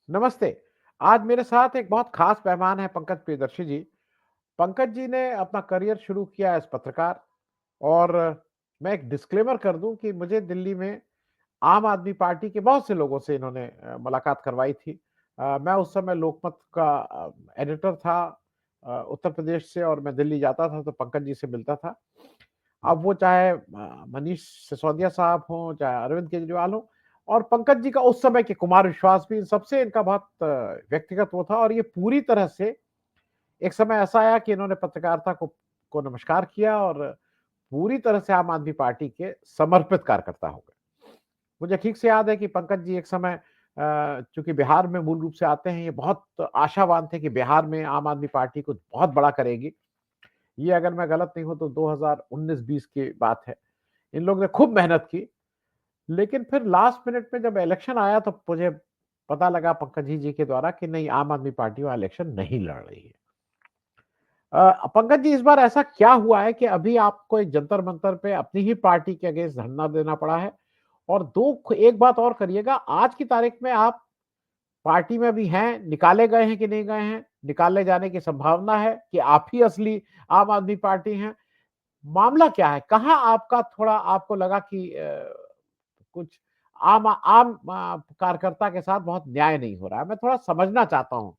नमस्ते। आज मेरे साथ एक बहुत ख़ास मेहमान हैं पंकज प्रियदर्शी जी। पंकज जी ने अपना करियर शुरू किया एज़ पत्रकार और मैं एक डिस्क्लेमर कर दूँ कि मुझे दिल्ली में आम आदमी पार्टी के बहुत से लोगों से इन्होंने मुलाकात करवाई थी। मैं उस समय लोकमत का एडिटर था उत्तर प्रदेश से और मैं दिल्ली जाता था तो पंकज जी से मिलता था। अब वो चाहे मनीष सिसोदिया साहब हों, चाहे अरविंद केजरीवाल हों और पंकज जी का उस समय के कुमार विश्वास भी इन सबसे इनका बहुत व्यक्तिगत वो था और ये पूरी तरह से एक समय ऐसा आया कि इन्होंने पत्रकारिता को नमस्कार किया और पूरी तरह से आम आदमी पार्टी के समर्पित कार्यकर्ता हो गए। मुझे ठीक से याद है कि पंकज जी एक समय चूँकि बिहार में मूल रूप से आते हैं, ये बहुत आशावान थे कि बिहार में आम आदमी पार्टी कुछ बहुत बड़ा करेगी। ये अगर मैं गलत नहीं हूँ तो 2019-20 की बात है। इन लोगों ने खूब मेहनत की, लेकिन फिर लास्ट मिनट में जब इलेक्शन आया तो मुझे पता लगा पंकज जी के द्वारा कि नहीं आम आदमी पार्टी वहाँ इलेक्शन नहीं लड़ रही है। पंकज जी इस बार ऐसा क्या हुआ है कि अभी आपको एक जंतर मंतर पे अपनी ही पार्टी के अगेंस्ट धरना देना पड़ा है? और एक बात और करिएगा, आज की तारीख में आप पार्टी में भी हैं, निकाले गए हैं कि नहीं गए हैं? निकाले जाने की संभावना है कि आप ही असली आम आदमी पार्टी हैं? मामला क्या है? कहाँ आपका थोड़ा आपको लगा कि कुछ आम आम कार्यकर्ता के साथ बहुत न्याय नहीं हो रहा है? मैं थोड़ा समझना चाहता हूँ,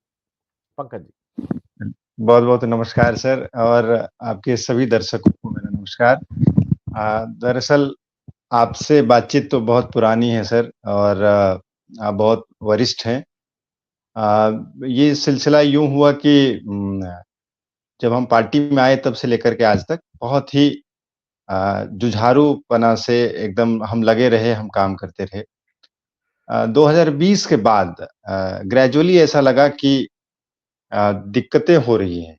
पंकज जी। बहुत-बहुत नमस्कार सर और आपके सभी दर्शकों को मेरा नमस्कार। दरअसल आपसे बातचीत तो बहुत पुरानी है सर और आप बहुत वरिष्ठ हैं। ये सिलसिला यूँ हुआ कि जब हम पार्टी में आए तब से लेकर के आज तक बहुत ही जुझारूपना से एकदम हम लगे रहे, हम काम करते रहे। 2020 के बाद ग्रेजुअली ऐसा लगा कि दिक्कतें हो रही हैं।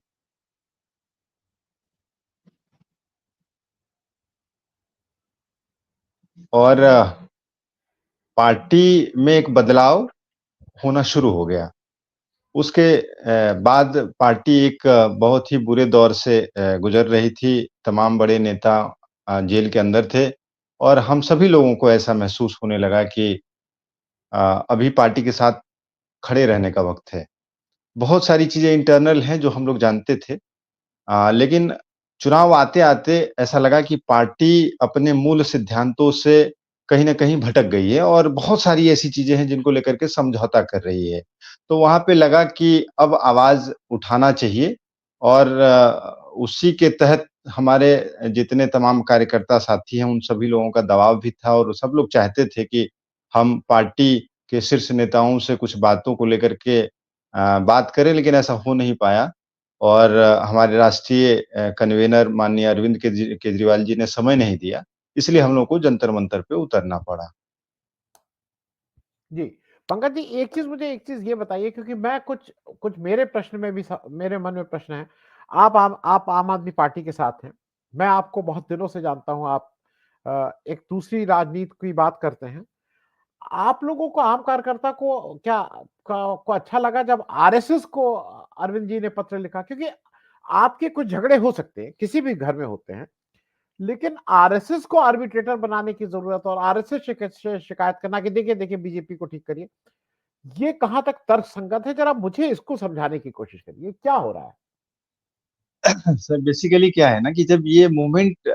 और पार्टी में एक बदलाव होना शुरू हो गया। उसके बाद पार्टी एक बहुत ही बुरे दौर से गुज़र रही थी। तमाम बड़े नेता जेल के अंदर थे और हम सभी लोगों को ऐसा महसूस होने लगा कि अभी पार्टी के साथ खड़े रहने का वक़्त है। बहुत सारी चीज़ें इंटरनल हैं जो हम लोग जानते थे। लेकिन चुनाव आते-आते ऐसा लगा कि पार्टी अपने मूल सिद्धांतों से कहीं न कहीं भटक गई है और बहुत सारी ऐसी चीज़ें हैं जिनको लेकर के समझौता कर रही है। तो वहाँ पे लगा कि अब आवाज़ उठाना चाहिए और उसी के तहत हमारे जितने तमाम कार्यकर्ता साथी हैं, उन सभी लोगों का दबाव भी था और सब लोग चाहते थे कि हम पार्टी के शीर्ष नेताओं से कुछ बातों को लेकर के बात करें, लेकिन ऐसा हो नहीं पाया। और हमारे राष्ट्रीय कन्वीनर माननीय अरविंद केजरीवाल जी ने समय नहीं दिया, इसलिए हम लोग को जंतर-मंतर पे उतरना पड़ा। जी, पंकज जी एक चीज़ ये बताइए क्योंकि मैं कुछ कुछ मेरे प्रश्न में भी मेरे मन में प्रश्न है। आप आम आदमी पार्टी के साथ हैं। मैं आपको बहुत दिनों से जानता हूँ, आप एक दूसरी राजनीति की बात करते हैं। आप लोगों को आम कार्यकर्ता को क्या को अच्छा लगा जब आरएसएस को अरविंद जी ने पत्र लिखा? क्योंकि आपके कुछ झगड़े हो सकते हैं, किसी भी घर में होते हैं, लेकिन आरएसएस को आर्बिट्रेटर बनाने की ज़रूरत और आरएसएस से शिकायत करना कि देखिए बीजेपी को ठीक करिए। ये कहाँ तक तर्कसंगत है? ज़रा मुझे इसको समझाने की कोशिश करिए, क्या हो रहा है? सर बेसिकली क्या है ना कि जब ये मूवमेंट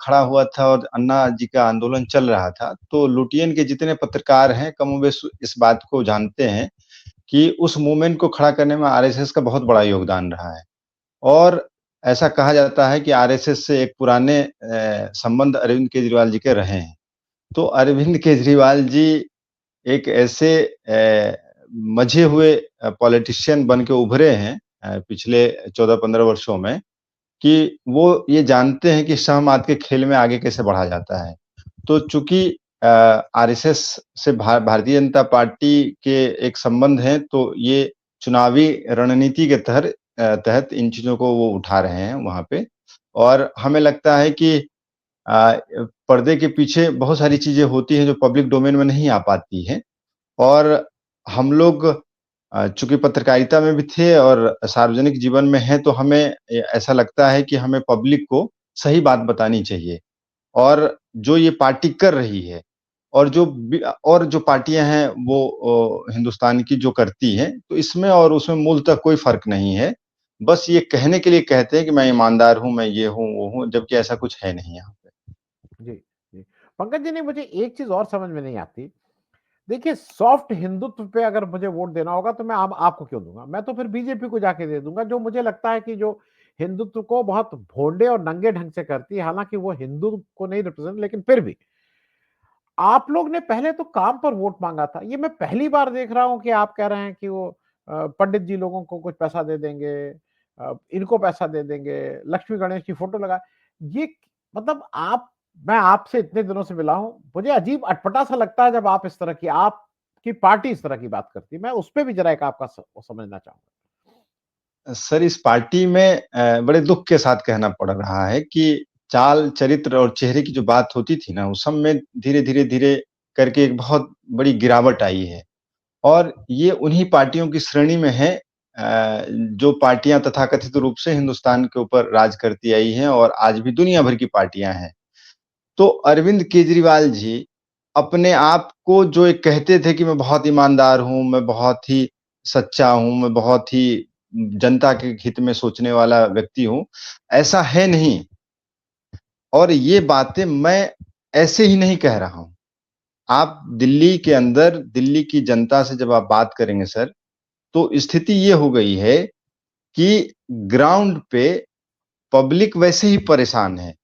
खड़ा हुआ था और अन्ना जी का आंदोलन चल रहा था, तो लुटियन के जितने पत्रकार हैं कमोबेश इस बात को जानते हैं कि उस मूवमेंट को खड़ा करने में आरएसएस का बहुत बड़ा योगदान रहा है। और ऐसा कहा जाता है कि आरएसएस से एक पुराने संबंध अरविंद केजरीवाल जी के रहे हैं। तो अरविंद केजरीवाल जी एक ऐसे मंझे हुए पॉलिटिशियन बन के उभरे हैं पिछले 14-15 वर्षों में कि वो ये जानते हैं कि सहमात के खेल में आगे कैसे बढ़ा जाता है। तो चूँकि आरएसएस से भारतीय जनता पार्टी के एक संबंध हैं, तो ये चुनावी रणनीति के तहत इन चीज़ों को वो उठा रहे हैं वहाँ पे। और हमें लगता है कि अ, पर्दे के पीछे बहुत सारी चीज़ें होती हैं जो पब्लिक डोमेन में नहीं आ पाती हैं। और हम लोग चूँकि पत्रकारिता में भी थे और सार्वजनिक जीवन में हैं, तो हमें ऐसा लगता है कि हमें पब्लिक को सही बात बतानी चाहिए। और जो ये पार्टी कर रही है, और जो पार्टियां हैं वो हिंदुस्तान की जो करती हैं, तो इसमें और उसमें मूलतः कोई फर्क नहीं है। बस ये कहने के लिए कहते हैं कि मैं ईमानदार हूं, मैं ये हूं वो हूं, जबकि ऐसा कुछ है नहीं यहाँ पे। जी, जी। पंकज जी, नहीं मुझे एक चीज़ और समझ में नहीं आती। देखिए, सॉफ्ट हिंदुत्व पे अगर मुझे वोट देना होगा तो मैं आपको क्यों दूँगा? मैं तो फिर बीजेपी को जाके दे दूँगा, जो मुझे लगता है कि जो हिंदुत्व को बहुत भोंडे और नंगे ढंग से करती है। हालाँकि वो हिंदू को नहीं रिप्रेजेंट, लेकिन फिर भी। आप लोग ने पहले तो काम पर वोट माँगा था। ये मैं पहली बार देख रहा हूँ कि आप कह रहे हैं कि वो पंडित जी लोगों को कुछ पैसा दे देंगे, इनको पैसा दे देंगे, लक्ष्मी गणेश की फोटो लगा। ये मतलब आप मैं आपसे इतने दिनों से मिला हूँ, मुझे अजीब अटपटा-सा लगता है जब आप इस तरह की आपकी पार्टी इस तरह की बात करती है। मैं उसपे भी ज़रा एक आपका समझना चाहूँगा। सर, इस पार्टी में बड़े दुख के साथ कहना पड़ रहा है कि चाल, चरित्र और चेहरे की जो बात होती थी ना, उस सब में धीरे करके एक बहुत बड़ी गिरावट आई है। और ये उन्हीं पार्टियों की श्रेणी में है जो पार्टियां तथाकथित रूप से हिंदुस्तान के ऊपर राज करती आई हैं और आज भी दुनिया भर की पार्टियां हैं। तो अरविंद केजरीवाल जी अपने आप को जो एक कहते थे कि मैं बहुत ईमानदार हूँ, मैं बहुत ही सच्चा हूँ, मैं बहुत ही जनता के हित में सोचने वाला व्यक्ति हूँ, ऐसा है नहीं। और ये बातें मैं ऐसे ही नहीं कह रहा हूँ। आप दिल्ली के अंदर दिल्ली की जनता से जब आप बात करेंगे सर, तो स्थिति ये हो गई है कि ग्राउंड पे पब्लिक वैसे ही परेशान है।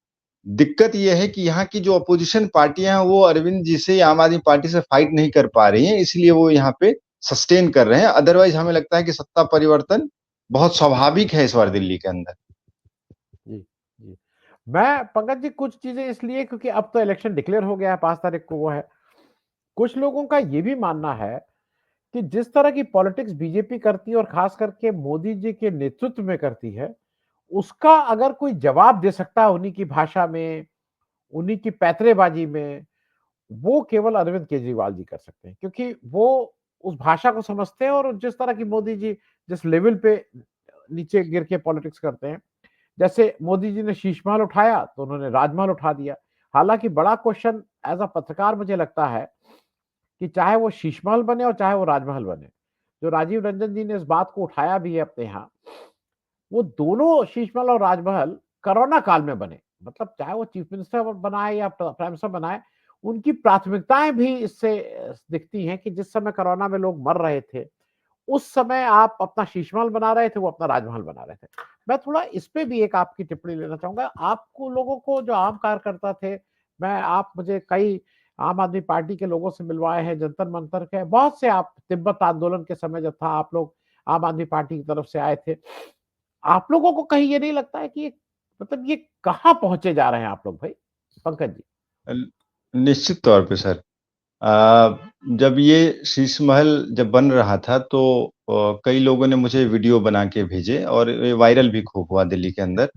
दिक्कत ये है कि यहाँ की जो अपोजिशन पार्टियां हैं वो अरविंद जी से या आम आदमी पार्टी से फाइट नहीं कर पा रही हैं, इसलिए वो यहाँ पे सस्टेन कर रहे हैं। अदरवाइज हमें लगता है कि सत्ता परिवर्तन बहुत स्वाभाविक है इस बार दिल्ली के अंदर। जी, जी। मैं पंकज जी कुछ चीज़ें इसलिए क्योंकि अब तो इलेक्शन डिक्लेयर हो गया है, 5 तारीख को वो है। कुछ लोगों का ये भी मानना है कि जिस तरह की पॉलिटिक्स बीजेपी करती है और खास करके मोदी जी के नेतृत्व में करती है, उसका अगर कोई जवाब दे सकता है उन्हीं की भाषा में, उन्हीं की पैंतरेबाज़ी में, वो केवल अरविंद केजरीवाल जी कर सकते हैं। क्योंकि वो उस भाषा को समझते हैं और जिस तरह की मोदी जी जिस लेवल पे नीचे गिर के पॉलिटिक्स करते हैं, जैसे मोदी जी ने शीश महल उठाया, तो उन्होंने राजमहल उठा दिया। हालाँकि बड़ा क्वेश्चन एज़ अ पत्रकार मुझे लगता है कि चाहे वो शीश महल बने और चाहे वो राजमहल बने, जो राजीव रंजन जी ने इस बात को उठाया भी है अपने यहाँ, वो दोनों शीश महल और राजमहल कोरोना काल में बने। मतलब चाहे वो चीफ मिनिस्टर बनाए या प्राइम मिनिस्टर बनाए, उनकी प्राथमिकताएँ भी इससे दिखती हैं कि जिस समय कोरोना में लोग मर रहे थे, उस समय आप अपना शीश महल बना रहे थे, वो अपना राजमहल बना रहे थे। मैं थोड़ा इस पे भी एक आपकी टिप्पणी लेना चाहूँगा। आपको लोगों को जो आम कार्यकर्ता थे, आप मुझे कई आम आदमी पार्टी के लोगों से मिलवाए हैं, जंतर-मंतर के बहुत से आप तिब्बत आंदोलन के समय जब था, आप लोग आम आदमी पार्टी की तरफ से आए थे। आप लोगों को कहीं ये नहीं लगता है कि ये मतलब ये कहाँ पहुँचे जा रहे हैं आप लोग भाई? पंकज जी। निश्चित तौर पे सर। जब ये शीश महल जब बन रहा था तो कई लोगों ने मुझे वीडियो बना के भेजे और ये वायरल भी खूब हुआ दिल्ली के अंदर।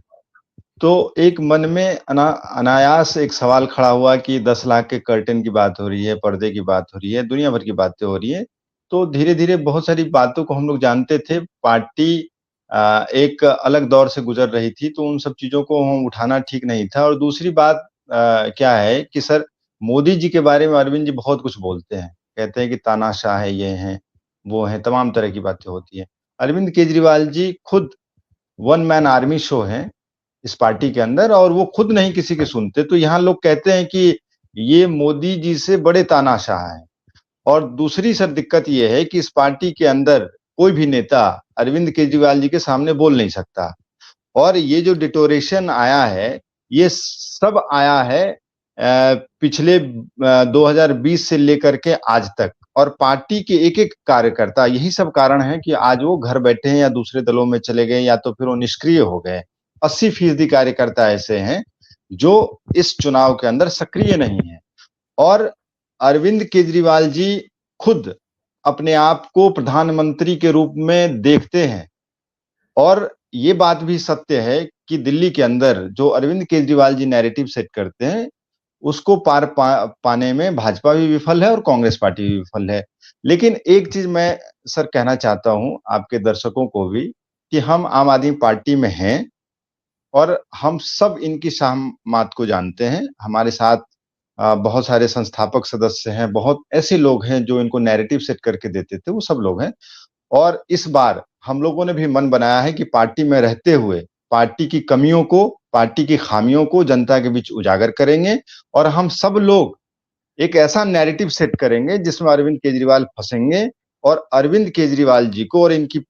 तो एक मन में अनायास एक सवाल खड़ा हुआ कि 10 लाख के कर्टेन की बात हो रही है, पर्दे की बात हो रही है, दुनिया भर की बातें हो रही है। तो धीरे-धीरे बहुत सारी बातों को हम लोग जानते थे। पार्टी एक अलग दौर से गुज़र रही थी, तो उन सब चीज़ों को हम उठाना ठीक नहीं था। और दूसरी बात क्या है कि सर मोदी जी के बारे में अरविंद जी बहुत कुछ बोलते हैं। कहते हैं कि तानाशाह है, ये हैं, वो हैं, तमाम तरह की बातें होती हैं। अरविंद केजरीवाल जी खुद वन मैन आर्मी शो हैं इस पार्टी के अंदर और वो खुद नहीं किसी की सुनते। तो यहाँ लोग कहते हैं कि ये मोदी जी से बड़े तानाशाह हैं। और दूसरी सर दिक्कत ये है कि इस पार्टी के अंदर कोई भी नेता अरविंद केजरीवाल जी के सामने बोल नहीं सकता। और ये जो डिटोरेशन आया है, ये सब आया है पिछले 2020 से लेकर के आज तक। और पार्टी के एक-एक कार्यकर्ता यही सब कारण है कि आज वो घर बैठे हैं या दूसरे दलों में चले गए या तो फिर वो निष्क्रिय हो गए। 80% कार्यकर्ता ऐसे हैं जो इस चुनाव के अंदर सक्रिय नहीं है। और अरविंद केजरीवाल जी खुद अपने आप को प्रधानमंत्री के रूप में देखते हैं। और ये बात भी सत्य है कि दिल्ली के अंदर जो अरविंद केजरीवाल जी नैरेटिव सेट करते हैं, उसको पाने में भाजपा भी विफल है और कांग्रेस पार्टी भी विफल है। लेकिन एक चीज़ मैं सर कहना चाहता हूँ आपके दर्शकों को भी कि हम आम आदमी पार्टी में हैं और हम सब इनकी शाहमात को जानते हैं। हमारे साथ बहुत सारे संस्थापक सदस्य हैं, बहुत ऐसे लोग हैं जो इनको नैरेटिव सेट करके देते थे, वो सब लोग हैं। और इस बार हम लोगों ने भी मन बनाया है कि पार्टी में रहते हुए पार्टी की कमियों को, पार्टी की खामियों को जनता के बीच उजागर करेंगे और हम सब लोग एक ऐसा नैरेटिव सेट करेंगे जिसमें अरविंद केजरीवाल फंसेंगे और अरविंद केजरीवाल जी को और इनकी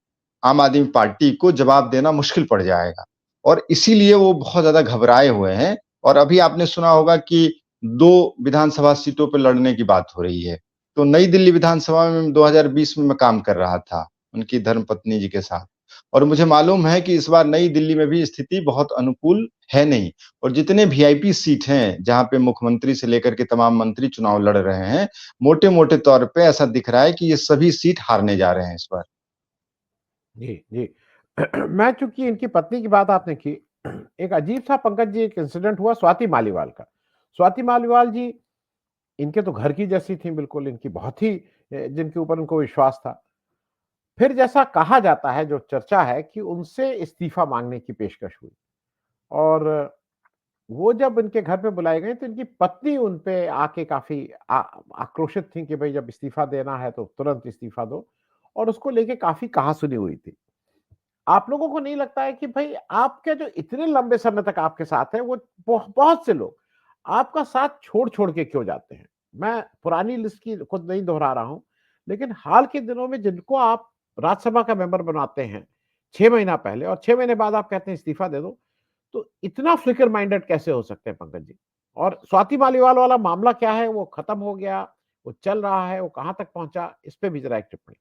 आम आदमी पार्टी को जवाब देना मुश्किल पड़ जाएगा। और इसीलिए वो बहुत ज्यादा घबराए हुए हैं। और अभी आपने सुना होगा कि 2 विधानसभा सीटों पर लड़ने की बात हो रही है। तो नई दिल्ली विधानसभा में 2020 में मैं काम कर रहा था, उनकी धर्मपत्नी जी के साथ। और मुझे मालूम है कि इस बार नई दिल्ली में भी स्थिति बहुत अनुकूल है नहीं। और जितने वीआईपी सीट हैं, जहाँ पे मुख्यमंत्री से लेकर के तमाम मंत्री चुनाव लड़ रहे हैं, मोटे-मोटे तौर पे ऐसा दिख रहा है कि ये सभी सीट हारने जा रहे हैं इस बार। जी, जी। मैं चूँकि इनकी पत्नी की बात आपने की, एक अजीब-सा पंकज जी एक इंसिडेंट हुआ स्वाति मालीवाल का। स्वाति मालीवाल जी, इनके तो घर की जैसी थी बिल्कुल, इनकी बहुत ही जिनके ऊपर उनको विश्वास था। फिर जैसा कहा जाता है, जो चर्चा है कि उनसे इस्तीफ़ा माँगने की पेशकश हुई और वो जब इनके घर पे बुलाए गए, तो इनकी पत्नी उन पे आके काफ़ी आक्रोशित थी कि भई जब इस्तीफ़ा देना है, तो तुरंत इस्तीफ़ा दो और उसको लेके काफ़ी कहा-सुनी हुई थी। आप लोगों को नहीं लगता है कि भई आपके जो इतने लंबे समय तक आपके साथ हैं, वो बहुत से लोग आपका साथ छोड़-छोड़ के क्यों जाते हैं? मैं पुरानी लिस्ट की खुद नहीं दोहरा रहा हूँ, लेकिन हाल के दिनों में जिनको आप राज्यसभा का मेंबर बनाते हैं, 6 महीना पहले और 6 महीने बाद आप कहते हैं इस्तीफा दे दो, तो इतना फ्लिकर माइंडेड कैसे हो सकते हैं पंकज जी? और स्वाति मालीवाल वाला मामला क्या है? वो खत्म हो गया, वो चल रहा है, वो कहाँ तक पहुँचा? इस पे भी ज़रा एक टिप्पणी।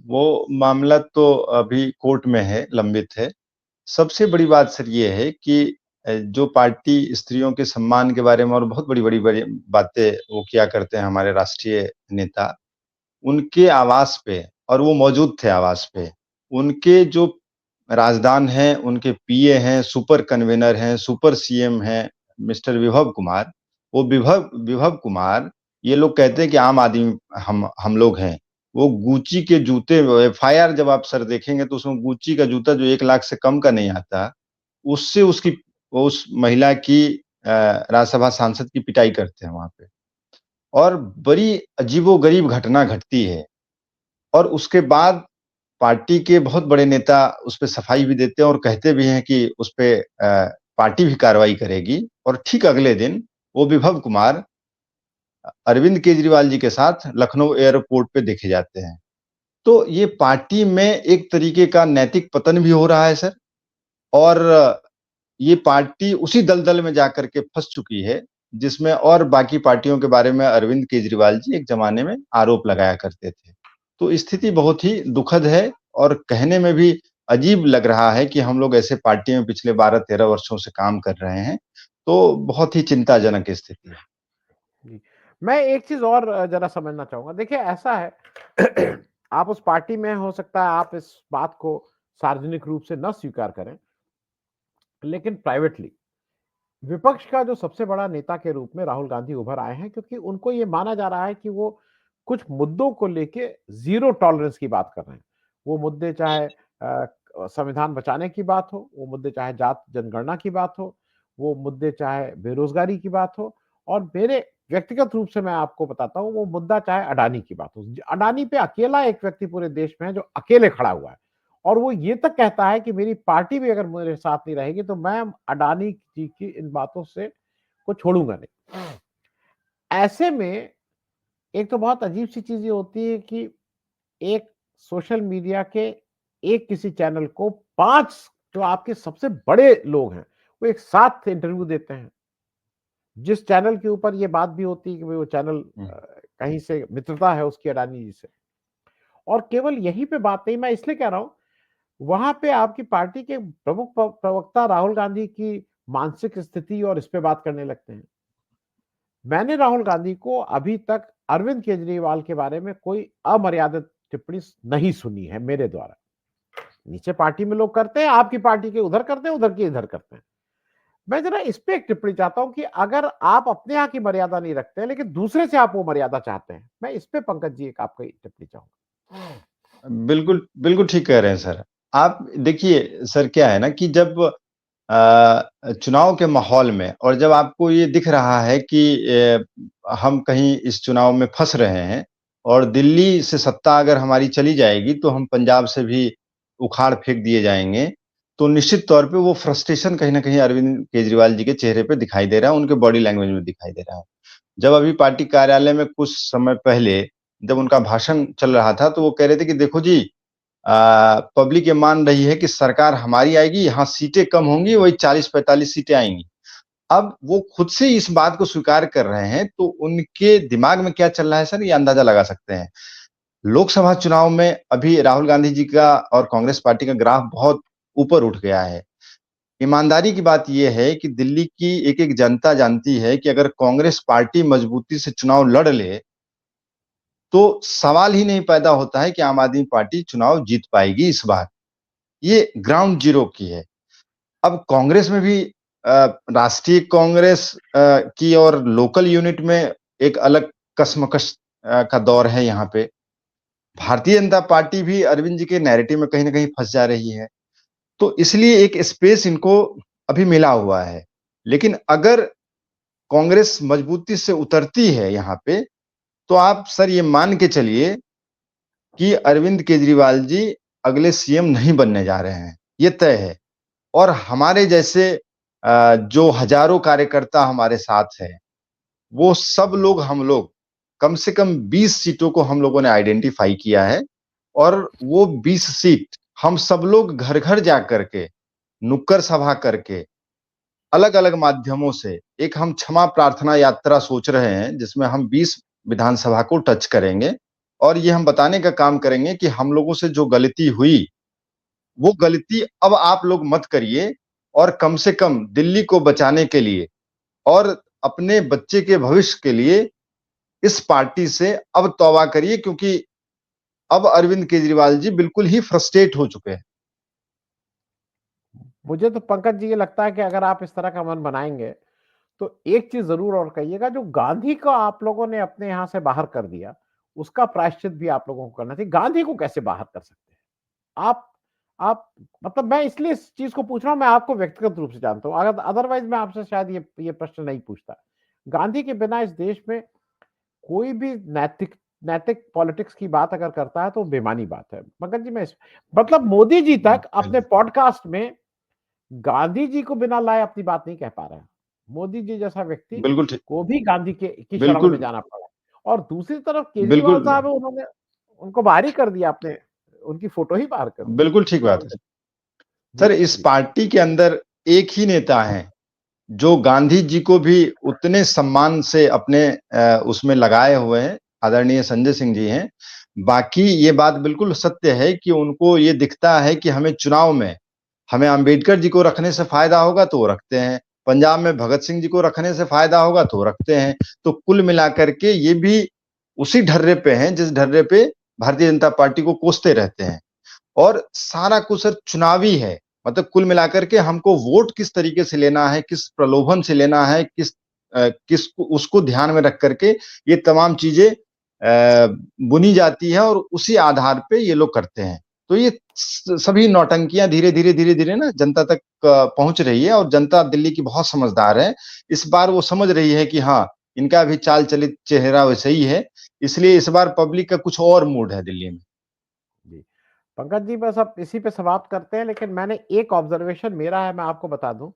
वो मामला तो अभी कोर्ट में है, लंबित है। सबसे बड़ी बात सर ये है कि जो पार्टी स्त्रियों के सम्मान के बारे में और बहुत बड़ी-बड़ी बड़ी बातें वो किया करते हैं हमारे राष्ट्रीय नेता, उनके आवास पे और वो मौजूद थे आवास पे। उनके जो राजदान हैं, उनके पीए हैं, सुपर कन्वीनर हैं, सुपर सीएम हैं, मिस्टर विभव कुमार। वो विभव विभव कुमार, ये लोग कहते हैं कि आम आदमी हम लोग हैं। वो गुच्ची के जूते एफआईआर जब आप सर देखेंगे तो उसमें गुच्ची का जूता जो 1 लाख से कम का नहीं आता, उससे उसकी उस महिला की राज्यसभा सांसद की पिटाई करते हैं वहाँ पे। और बड़ी अजीबो-गरीब घटना घटती है। और उसके बाद पार्टी के बहुत बड़े नेता उस पे सफाई भी देते हैं और कहते भी हैं कि उस पे पार्टी भी कार्रवाई करेगी और ठीक अगले दिन वो विभव कुमार अरविंद केजरीवाल जी के साथ लखनऊ एयरपोर्ट पे देखे जाते हैं। तो ये पार्टी में एक तरीके का नैतिक पतन भी हो रहा है सर। और ये पार्टी उसी दलदल में जाकर के फँस चुकी है, जिसमें और बाकी पार्टियों के बारे में अरविंद केजरीवाल जी एक ज़माने में आरोप लगाया करते थे। तो स्थिति बहुत ही दुखद है और कहने में भी अजीब लग रहा है कि हम लोग ऐसे पार्टी में पिछले 12-13 वर्षों से काम कर रहे हैं। तो बहुत ही चिंताजनक स्थिति है। जी। मैं एक चीज़ और ज़रा समझना चाहूँगा। देखिए ऐसा है आप उस पार्टी में हो सकता है आप इस बात को सार्वजनिक रूप से ना स्वीकार करें, लेकिन प्राइवेटली विपक्ष का जो सबसे बड़ा नेता के रूप में राहुल गांधी उभर आए हैं क्योंकि उनको ये माना जा रहा है कि वो कुछ मुद्दों को लेके ज़ीरो टॉलरेंस की बात कर रहे हैं। वो मुद्दे चाहे संविधान बचाने की बात हो, वो मुद्दे चाहे जात जनगणना की बात हो, वो मुद्दे चाहे बेरोज़गारी की बात हो और मेरे व्यक्तिगत रूप से मैं आपको बताता हूँ, वो मुद्दा चाहे अडानी की बात हो। अडानी पे अकेला एक व्यक्ति पूरे देश में है जो अकेले खड़ा हुआ है और वो ये तक कहता है कि मेरी पार्टी भी अगर मेरे साथ नहीं रहेगी तो मैं अडानी जी की इन बातों से को छोड़ूँगा नहीं। ऐसे में एक तो बहुत अजीब-सी चीज़ ये होती है कि एक सोशल मीडिया के एक किसी चैनल को 5 जो आपके सबसे बड़े लोग हैं, वो एक साथ इंटरव्यू देते हैं। जिस चैनल के ऊपर ये बात भी होती है कि भई वो चैनल हुँ। कहीं से मित्रता है उसकी अडानी जी से। और केवल यहीं पे बात नहीं मैं इसलिए कह रहा हूँ, वहाँ पे आपकी पार्टी के प्रमुख प्रवक्ता राहुल गांधी की मानसिक स्थिति और इस पे बात करने लगते हैं। मैंने राहुल गांधी को अभी तक अरविंद केजरीवाल के बारे में कोई अमर्यादित टिप्पणी नहीं सुनी है मेरे द्वारा। नीचे पार्टी में लोग करते हैं, आपकी पार्टी के उधर करते हैं, उधर के इधर करते हैं। मैं जरा इस पे एक टिप्पणी चाहता हूं कि अगर आप अपने यहाँ की मर्यादा नहीं रखते हैं, लेकिन दूसरे से आप वो मर्यादा चाहते हैं। मैं इस पे पंकज जी एक आपकी टिप्पणी चाहूंगा। बिल्कुल, बिल्कुल ठीक कह रहे हैं सर। आप देखिए सर क्या है ना कि जब चुनाव के माहौल में, और जब आपको ये दिख रहा है कि हम कहीं इस चुनाव में फंस रहे हैं और दिल्ली से सत्ता अगर हमारी चली जाएगी तो हम पंजाब से भी उखाड़ फेंक दिए जाएंगे, तो निश्चित तौर पे वो फ्रस्ट्रेशन कहीं ना कहीं अरविंद केजरीवाल जी के चेहरे पे दिखाई दे रहा है, उनके बॉडी लैंग्वेज में दिखाई दे रहा है। जब अभी पार्टी कार्यालय में कुछ समय पहले जब उनका भाषण चल रहा था तो वो कह रहे थे कि देखो जी, पब्लिक ये मान रही है कि सरकार हमारी आएगी, यहाँ सीटें कम होंगी, वही 40-45 सीटें आएंगी। अब वो खुद से इस बात को स्वीकार कर रहे हैं, तो उनके दिमाग में क्या चल रहा है सर, ये अंदाजा लगा सकते हैं। लोकसभा चुनाव में अभी राहुल गांधी जी का और कांग्रेस पार्टी का ग्राफ बहुत ऊपर उठ गया है। ईमानदारी की बात यह है कि दिल्ली की एक एक जनता जानती है कि अगर कांग्रेस पार्टी मजबूती से चुनाव लड़ ले तो सवाल ही नहीं पैदा होता है कि आम आदमी पार्टी चुनाव जीत पाएगी इस बार। ये ग्राउंड जीरो की है। अब कांग्रेस में भी राष्ट्रीय कांग्रेस की और लोकल यूनिट में एक अलग कश्मकश का दौर है यहाँ पे। भारतीय जनता पार्टी भी अरविंद जी के नैरेटिव में कहीं ना कहीं फंस जा रही है, तो इसलिए एक स्पेस इनको अभी मिला हुआ है। लेकिन अगर कांग्रेस मजबूती से उतरती है यहाँ पे, तो आप सर ये मान के चलिए कि अरविंद केजरीवाल जी अगले सीएम नहीं बनने जा रहे हैं, ये तय है। और हमारे जैसे जो हजारों कार्यकर्ता हमारे साथ हैं, वो सब लोग, हम लोग कम से कम 20 सीटों को हम लोगों ने आइडेंटिफाई किया है, और वो 20 सीट हम सब लोग घर घर जा करके, नुक्कड़ सभा करके, अलग अलग माध्यमों से एक हम क्षमा प्रार्थना यात्रा सोच रहे हैं, जिसमें हम 20 विधानसभा को टच करेंगे, और ये हम बताने का काम करेंगे कि हम लोगों से जो गलती हुई वो गलती अब आप लोग मत करिए, और कम से कम दिल्ली को बचाने के लिए और अपने बच्चे के भविष्य के लिए इस पार्टी से अब तौबा करिए, क्योंकि अब अरविंद केजरीवाल जी बिल्कुल ही फ्रस्ट्रेट हो चुके हैं। मुझे तो पंकज जी ये लगता है कि अगर आप इस तरह का मन बनाएंगे तो एक चीज जरूर और कहिएगा, जो गांधी को आप लोगों ने अपने यहां से बाहर कर दिया उसका प्रायश्चित भी आप लोगों को करना चाहिए। गांधी को कैसे बाहर कर सकते हैं आप मतलब मैं इसलिए इस चीज को पूछ रहा हूं, मैं आपको व्यक्तिगत रूप से जानता हूं, अगर अदरवाइज मैं आपसे शायद ये प्रश्न नहीं पूछता। गांधी के बिना इस देश में कोई भी नैतिक नैतिक पॉलिटिक्स की बात अगर करता है तो बेमानी बात है पंकज जी। मतलब मोदी जी तक अपने पॉडकास्ट में गांधी जी को बिना लाए अपनी बात नहीं कह पा रहे हैं। मोदी जी जैसा व्यक्ति बिल्कुल ठीक। को भी गांधी की शरण में बिल्कुल। जाना पड़ा। और दूसरी तरफ केजरीवाल बिल्कुल। साहब है, उन्होंने उनको बाहर ही कर दिया, आपने उनकी फोटो ही बाहर कर दी। बिल्कुल ठीक बात है जी सर। इस जी पार्टी के अंदर एक ही नेता है जो गांधी जी को भी उतने सम्मान से अपने उसमें लगाए हुए हैं, आदरणीय संजय सिंह जी हैं। बाकी ये बात बिल्कुल सत्य है कि उनको ये दिखता है कि हमें चुनाव में हमें अंबेडकर जी को रखने से फायदा होगा तो वो रखते हैं, पंजाब में भगत सिंह जी को रखने से फायदा होगा तो वो रखते हैं। तो कुल मिलाकर के ये भी उसी ढर्रे पे हैं जिस ढर्रे पे भारतीय जनता पार्टी को कोसते रहते हैं, और सारा कुछ सर चुनावी है। मतलब कुल मिलाकर के हमको वोट किस तरीके से लेना है, किस प्रलोभन से लेना है, किस उसको ध्यान में रख करके ये तमाम चीजें बुनी जाती है, और उसी आधार पे ये लोग करते हैं। तो ये सभी नौटंकियां धीरे धीरे ना जनता तक पहुंच रही है, और जनता दिल्ली की बहुत समझदार है। इस बार वो समझ रही है कि हाँ, इनका भी चाल चलित चेहरा वैसे ही है, इसलिए इस बार पब्लिक का कुछ और मूड है दिल्ली में। जी पंकज जी, बस अब इसी पे समाप्त करते हैं, लेकिन मैंने एक ऑब्जर्वेशन मेरा है, मैं आपको बता दूं।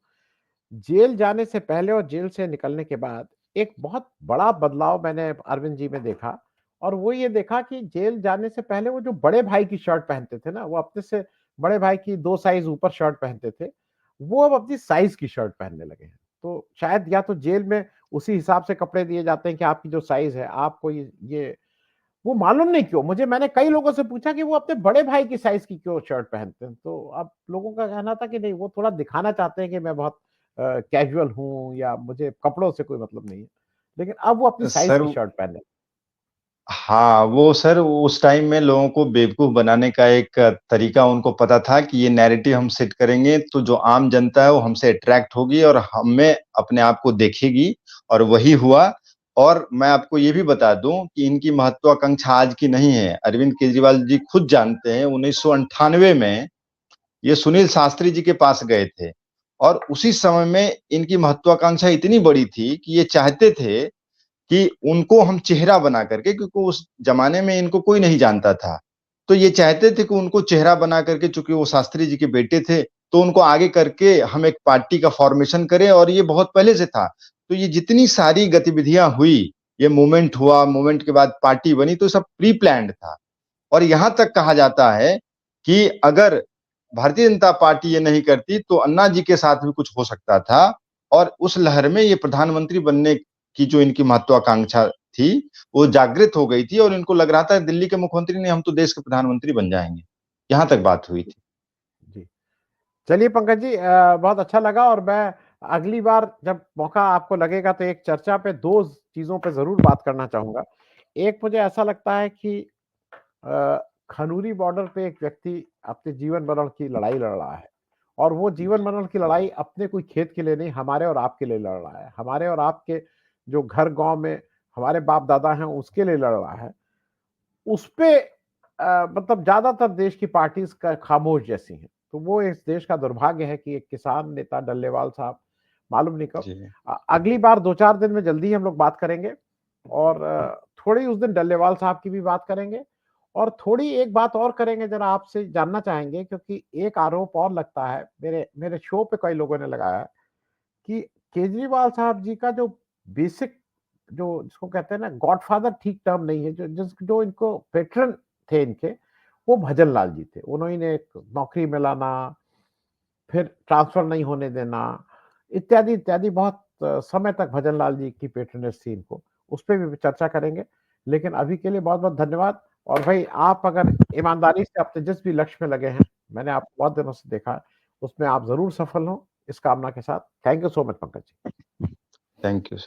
जेल जाने से पहले और जेल से निकलने के बाद एक बहुत बड़ा बदलाव मैंने अरविंद जी में देखा। और वो ये देखा कि जेल जाने से पहले वो जो बड़े भाई की शर्ट पहनते थे ना, वो अपने से बड़े भाई की 2 साइज ऊपर शर्ट पहनते थे, वो अब अपनी साइज की शर्ट पहनने लगे हैं। तो शायद या तो जेल में उसी हिसाब से कपड़े दिए जाते हैं कि आपकी जो साइज है आपको ये वो मालूम नहीं क्यों, मैंने कई लोगों से पूछा कि वो अपने बड़े भाई की साइज की क्यों शर्ट पहनते हैं। तो अब लोगों का कहना था कि नहीं, वो थोड़ा दिखाना चाहते हैं कि मैं बहुत कैजुअल हूं या मुझे कपड़ों से कोई मतलब नहीं है। लेकिन अब वो अपनी साइज सर की शर्ट पहने। हाँ, वो सर उस टाइम में लोगों को बेवकूफ बनाने का एक तरीका उनको पता था कि ये नैरेटिव हम सेट करेंगे तो जो आम जनता है वो हमसे अट्रैक्ट होगी और हमें अपने आप को देखेगी, और वही हुआ। और मैं आपको ये भी बता दूं कि इनकी महत्वाकांक्षा आज की नहीं है। अरविंद केजरीवाल जी खुद जानते हैं 1998 में ये सुनील शास्त्री जी के पास गए थे, और उसी समय में इनकी महत्वाकांक्षा इतनी बड़ी थी कि ये चाहते थे कि उनको हम चेहरा बना करके, क्योंकि उस जमाने में इनको कोई नहीं जानता था, तो ये चाहते थे कि उनको चेहरा बना करके, चूंकि वो शास्त्री जी के बेटे थे, तो उनको आगे करके हम एक पार्टी का फॉर्मेशन करें, और ये बहुत पहले से था। तो ये जितनी सारी गतिविधियां हुई, ये मूवमेंट हुआ, मूवमेंट के बाद पार्टी बनी, तो सब प्री प्लान्ड था। और यहां तक कहा जाता है कि अगर भारतीय जनता पार्टी ये नहीं करती तो अन्ना जी के साथ भी कुछ हो सकता था, और उस लहर में ये प्रधानमंत्री बनने की जो इनकी महत्वाकांक्षा थी वो जागृत हो गई थी, और इनको लग रहा था दिल्ली के मुख्यमंत्री ने, हम तो देश के प्रधानमंत्री बन जाएंगे। यहां तक बात हुई थी। जी। चलिए पंकज जी, बहुत अच्छा लगा, और मैं अगली बार जब मौका आपको लगेगा तो एक चर्चा पे दो चीजों पे जरूर बात करना चाहूंगा। एक, मुझे ऐसा लगता है कि अ, खनूरी बॉर्डर पे एक व्यक्ति अपने जीवन मरण की लड़ाई लड़ रहा है, और वो जीवन मरण की लड़ाई अपने कोई खेत के लिए नहीं, हमारे और आपके लिए लड़ रहा है। हमारे और आपके जो घर गांव में हमारे बाप दादा हैं उसके लिए लड़ रहा है। उस पे मतलब ज्यादातर देश की पार्टीज का खामोश जैसी हैं। तो वो इस देश का दुर्भाग्य है कि एक किसान नेता डल्लेवाल साहब, मालूम नहीं कब, जी अगली बार 2-4 दिन में जल्दी ही हम लोग बात करेंगे, और थोड़ी उस दिन डल्लेवाल साहब की भी बात करेंगे, और थोड़ी एक बात और करेंगे, जरा आपसे जानना चाहेंगे, क्योंकि एक आरोप और लगता है, मेरे मेरे शो पे कई लोगों ने लगाया है, कि केजरीवाल साहब जी का जो बेसिक, जो जिसको कहते हैं ना गॉडफादर, ठीक टर्म नहीं है, जो इनको पेट्रन थे इनके, वो भजन लाल जी थे। उन्होंने एक नौकरी में लाना, फिर ट्रांसफर नहीं होने देना, इत्यादि इत्यादि, बहुत समय तक भजन लाल जी की पेट्रनेज थी इनको। उस पर भी चर्चा करेंगे। लेकिन अभी के लिए बहुत बहुत धन्यवाद। और भाई, आप अगर ईमानदारी से अपने जिस भी लक्ष्य में लगे हैं, मैंने आपको बहुत दिनों से देखा है, उसमें आप जरूर सफल हो, इस कामना के साथ। Thank you so much Pankaj ji. Thank you.